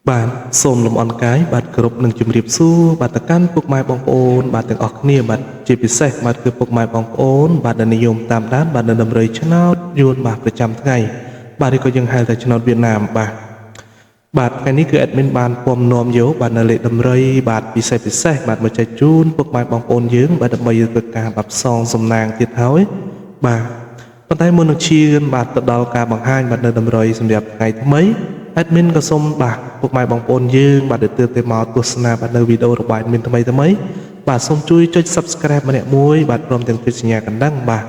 បាទសូមលំអរកាយបាទគ្រប់នឹងជម្រាបសួរបាទទៅកាន់ពុកម៉ែបងប្អូនបាទទាំងអស់គ្នាបាទជាពិសេសបាទគឺពុកម៉ែបងប្អូនបាទដែលនិយមតាមដានបាទនៅដំរីឆ្នោតយួនបាទប្រចាំថ្ងៃបាទឬក៏យើងហៅថាឆ្នោតវៀតណាមបាទថ្ងៃនេះគឺអេដមីនបានពំនាំយកបាទនៅលេខដំរីបាទពិសេសបាទមកចែកជូនពុកម៉ែបងប្អូនយើងបាទដើម្បីធ្វើការបាទផ្សងសំណាងទៀតហើយបាទប៉ុន្តែមុននឹងឈានបាទទៅដល់ការបង្ហាញបាទនៅដំរីសម្រាប់ថ្ងៃថ្មីadmin ក៏សូមបាទពុកម៉ែបងប្អូនយើងបាទដែលទើបតែមកទស្សនាបាទនៅវីដេអូរបស់ admin ថ្មីបាទសូមជួយចុច subscribe ម្នាក់មួយបាទព្រមទាំងចុចសញ្ញាកណ្ដឹងបាទ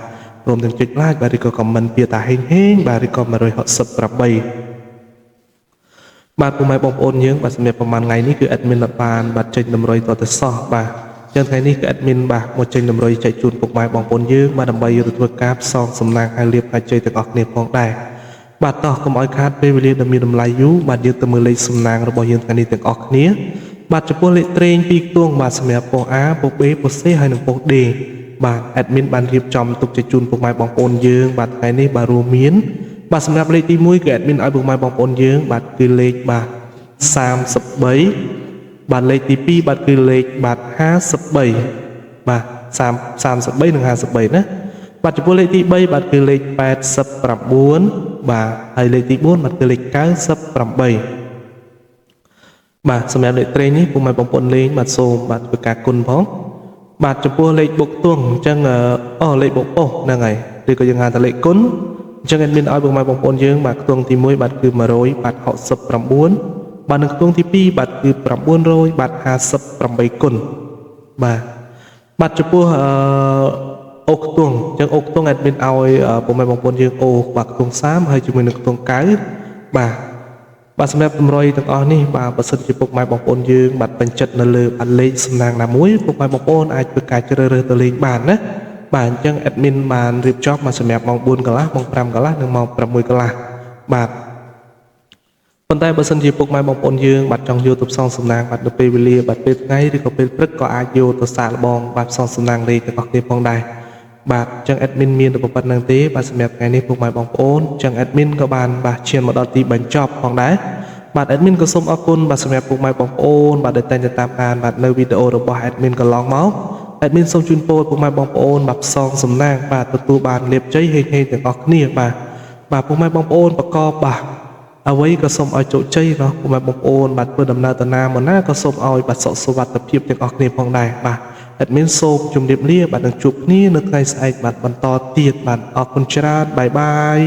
ព្រមទាំងចុច like បាទឬក៏ comment ពាក្យថាហេងបាទឬក៏168បាទពុកម៉ែបងប្អូនយើងបាទសម្រាប់ប្រហែលថ្ងៃនេះគឺ admin បានបាទចេញតម្រុយតទៅសោះបាទចឹងថ្ងៃនេះគឺ admin បាទមកចេញតម្រុយចែកជូនពុកម៉ែបងប្អូនយើងបាទដើម្បីទៅធ្វើការផ្សងសំណាងឲ្យលៀបឲ្យជ័យទាំងអស់គ្នាផងដែរបាទតោះកុំឲ្យខាតពេលវេលាដ៏មានតម្លៃយូរបាទយើងទៅមើលលេខសំណាងរបស់យើងថ្ងៃនេះទាំងអស់គ្នាបាទចំពោះលេខត្រេង2ខ្ទង់បាទសម្រាប់ប៉ុស A ប៉ុស B ប៉ុស C ហើយនិងប៉ុស D បាទ admin បានរៀបចំទុកជាជូនពុកម៉ែបងប្អូនយើងបាទថ្ងៃនេះបាទរួមមានបាទសម្រាប់លេខទី1គឺ admin ឲ្យពុកម៉ែបងប្អូនយើងបាទគឺលេខបាទ33បាទលេខទី2បាទគឺលេខបាទ53បាទ33និង53ណាបាទចំពោះលេខទី3បាទគឺលេខ89បាទហើយលេខទី4បាទគឺលេខ98បាទសម្រាប់លេខត្រេងនេះពុកម៉ែបងប្អូនលេងបាទសូមបាទធ្វើការគុណផងបាទចំពោះលេខបុកទង់អញ្ចឹងលេខបុកប៉ុសហ្នឹងហើយឬក៏យើងហៅថាលេខគុណអញ្ចឹងadminឲ្យពុកម៉ែបងប្អូនយើងបាទខ្ទង់ទី1បាទគឺ100បាទ69បាទនិងខ្ទង់ទី2បាទគឺ900បាទ58គុណបាទចំពោះអូខ្ទង់អញ្ចឹងអូខ្ទង់ admin ឲ្យពុកម៉ែបងប្អូនយើងអូបាទខ្ទង់30ហើយជាមួយនឹងខ្ទង់9បាទសម្រាប់តម្រុយទាំងអស់នេះបាទបើសិនជាពុកម៉ែបងប្អូនយើងបាទពេញចិត្តនៅលើបាទលេខសំណាងណាមួយពុកម៉ែបងប្អូនអាចធ្វើការជ្រើសរើសទៅលេងបានណាបាទអញ្ចឹង admin បានរៀបចំមកសម្រាប់ម៉ោង4កន្លះម៉ោង5កន្លះនិងម៉ោង6កន្លះបាទប៉ុន្តែបើសិនជាពុកម៉ែបងប្អូនយើងបាទចង់យកទៅផ្សងសំណាងបាទនៅពេលវេលាបាទពេលថ្ងៃឬក៏ពេលព្រឹកក៏អាចយកទៅសាកល្បងបាទផ្សងសំណាងលេខទាំងអស់គ្នាផងដែរបាទអញ្ចឹង admin មានតែប៉ុណ្្នឹងទេបាទសម្រាប់ថ្ងៃនេះពុកម៉ែបងប្អូនអញ្ចឹង admin ក៏បានបាទឈានមកដល់ទីបញ្ចប់ផងដែរបាទ admin ក៏សូមអរគុណបាទសម្រាប់ពុកម៉ែបងប្អូនបាទដែលតែងតែតាមដានបាទនៅវីដេអូរបស់ admin កន្លងមក admin សូមជូនពរពុកម៉ែបងប្អូនបាទផ្សងសំណាងបាទទទួលបានលាភជ័យហេងទាំងអស់គ្នាបាទពុកម៉ែបងប្អូនប្រកបបាទអ្វីក៏សូមឲ្យជោគជ័យណោះពុកម៉ែបងប្អូនបាទធ្វើដំណើរទៅណាមកណាក៏សូមឲ្យបាទសុខសុវត្ថិភាពទាំងអស់គ្នាផងដែរបាទ admin សូមជម្រាបលាបាទនឹងជួបគ្នានៅថ្ងៃស្អែកបាទបន្តទៀតបាទអរគុណច្រើនបាយបាយ